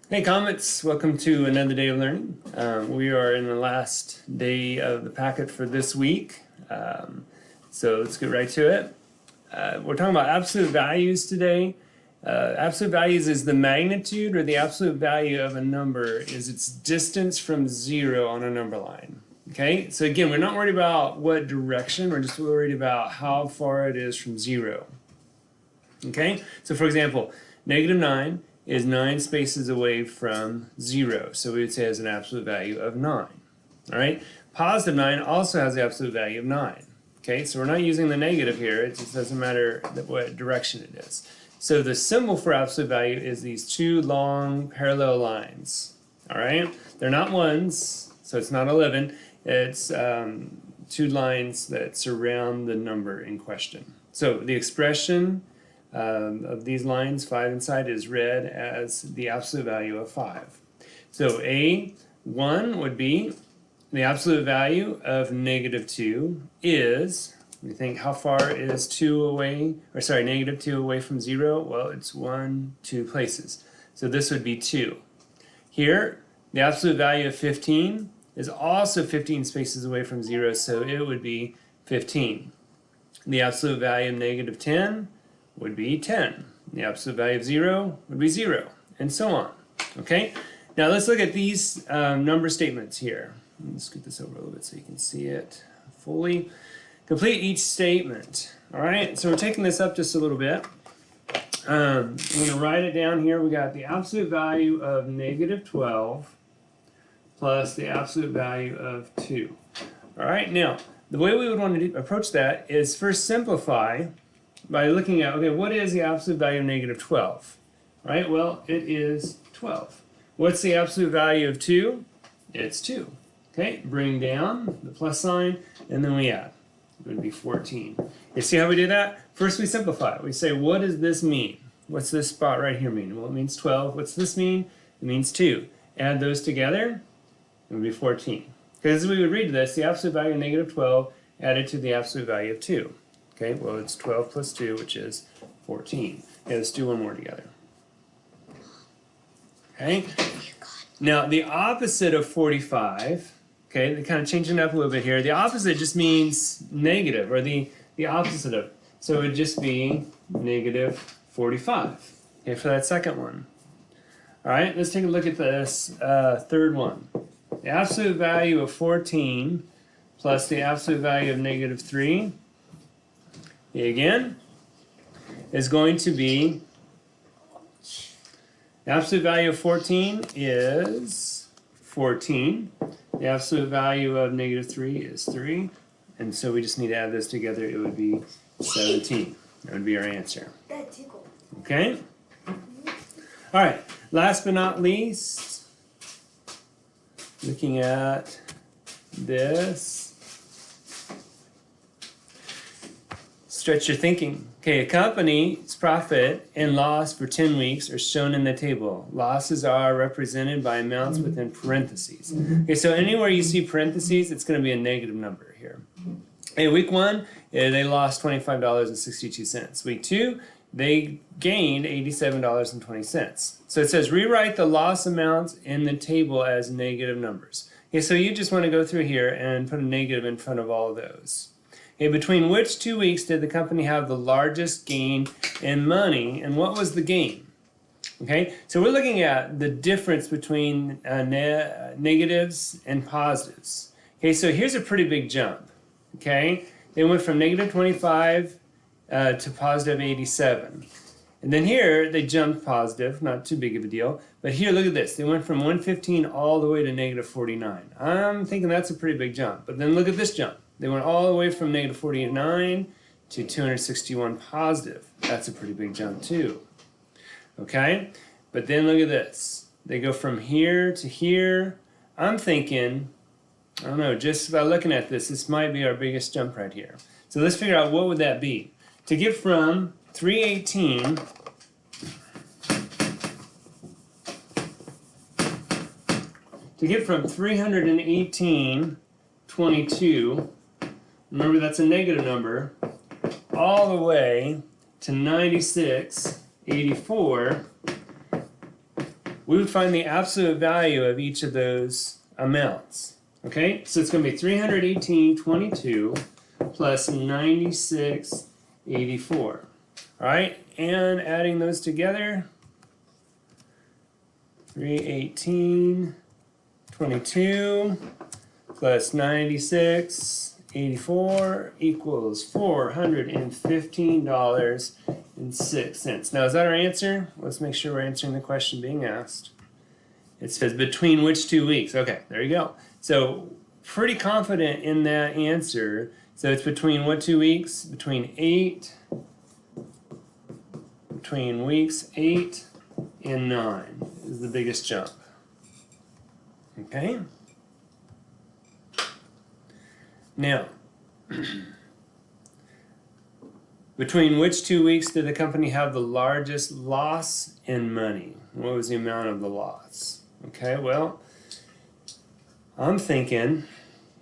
Hey Comets, welcome to another day of learning. We are in the last day of the packet for this week, so let's get right to it. We're talking about absolute values today. Absolute values is the magnitude or the absolute value of a number is its distance from zero on a number line. Okay, so again, we're not worried about what direction, we're just worried about how far it is from zero. Okay, so for example, -9 is 9 spaces away from 0. So we would say it has an absolute value of 9. All right. +9 also has the absolute value of 9. Okay, so we're not using the negative here. It just doesn't matter what direction it is. So the symbol for absolute value is these two long parallel lines. All right. They're not ones, so it's not 11. It's two lines that surround the number in question. So the expression of these lines, 5 inside, is read as the absolute value of 5. So A1 would be the absolute value of -2 is, we think, how far is 2 away, or sorry, -2 away from 0? Well, it's 1, 2 places. So this would be 2. Here, the absolute value of 15 is also 15 spaces away from 0, so it would be 15. The absolute value of -10 would be 10. The absolute value of 0 would be 0, and so on. Okay? Now let's look at these number statements here. Let's scoot this over a little bit so you can see it fully. Complete each statement. All right? So we're taking this up just a little bit. I'm going to write it down here. We got the absolute value of -12 plus the absolute value of 2. All right? Now, the way we would want to approach that is first simplify by looking at, okay, what is the absolute value of -12? Right? Well, it is 12. What's the absolute value of 2? It's 2. Okay, bring down the plus sign, and then we add. It would be 14. You see how we do that? First we simplify. We say, what does this mean? What's this spot right here mean? Well, it means 12. What's this mean? It means 2. Add those together, it would be 14. Because as we would read this, the absolute value of -12 added to the absolute value of 2. Okay, well, it's 12 plus 2, which is 14. Okay, let's do one more together. Okay, now the opposite of 45, okay, they're kind of changing it up a little bit here. The opposite just means negative, or the opposite of it. So it would just be -45, okay, for that second one. All right, let's take a look at this third one. The absolute value of 14 plus the absolute value of -3, again, is going to be, the absolute value of 14 is 14. The absolute value of -3 is 3. And so we just need to add this together. It would be 17. That would be our answer. Okay? All right. Last but not least, looking at this. Stretch your thinking. Okay, a company's profit and loss for 10 weeks are shown in the table. Losses are represented by amounts within parentheses. Okay, so anywhere you see parentheses, it's going to be a negative number here. Okay, week 1, they lost $25.62. Week 2, they gained $87.20. So it says rewrite the loss amounts in the table as negative numbers. Okay, so you just want to go through here and put a negative in front of all of those. Okay, between which 2 weeks did the company have the largest gain in money, and what was the gain? Okay, so we're looking at the difference between negatives and positives. Okay, so here's a pretty big jump. Okay, they went from -25 to +87. And then here they jumped positive, not too big of a deal. But here, look at this. They went from 115 all the way to -49. I'm thinking that's a pretty big jump. But then look at this jump. They went all the way from -49 to 261 positive. That's a pretty big jump too. Okay? But then look at this. They go from here to here. I'm thinking, I don't know, just by looking at this, this might be our biggest jump right here. So let's figure out what would that be. To get from 318 318.22, remember that's a negative number, all the way to 96.84, we would find the absolute value of each of those amounts. Okay, so it's going to be 318.22 plus 96.84. All right, and adding those together, 318.22 plus 96.84 equals $415.06. Now, is that our answer? Let's make sure we're answering the question being asked. It says between which 2 weeks? Okay, there you go. So pretty confident in that answer. So it's between what 2 weeks? Between weeks 8 and 9 is the biggest jump. Okay? Now, between which 2 weeks did the company have the largest loss in money? What was the amount of the loss? Okay, well, I'm thinking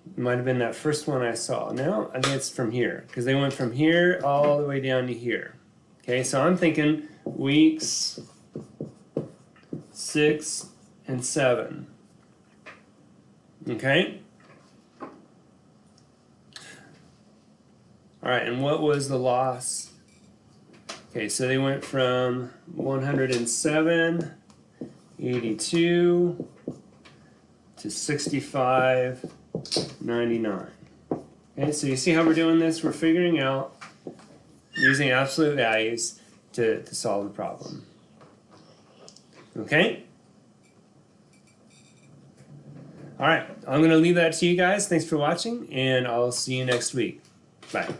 it might have been that first one I saw. No, I think it's from here, because they went from here all the way down to here. Okay, so I'm thinking weeks 6 and 7. Okay? All right, and what was the loss? Okay, so they went from 107.82 to 65.99. Okay, so you see how we're doing this? We're figuring out using absolute values to solve the problem. Okay? All right, I'm going to leave that to you guys. Thanks for watching, and I'll see you next week. Bye.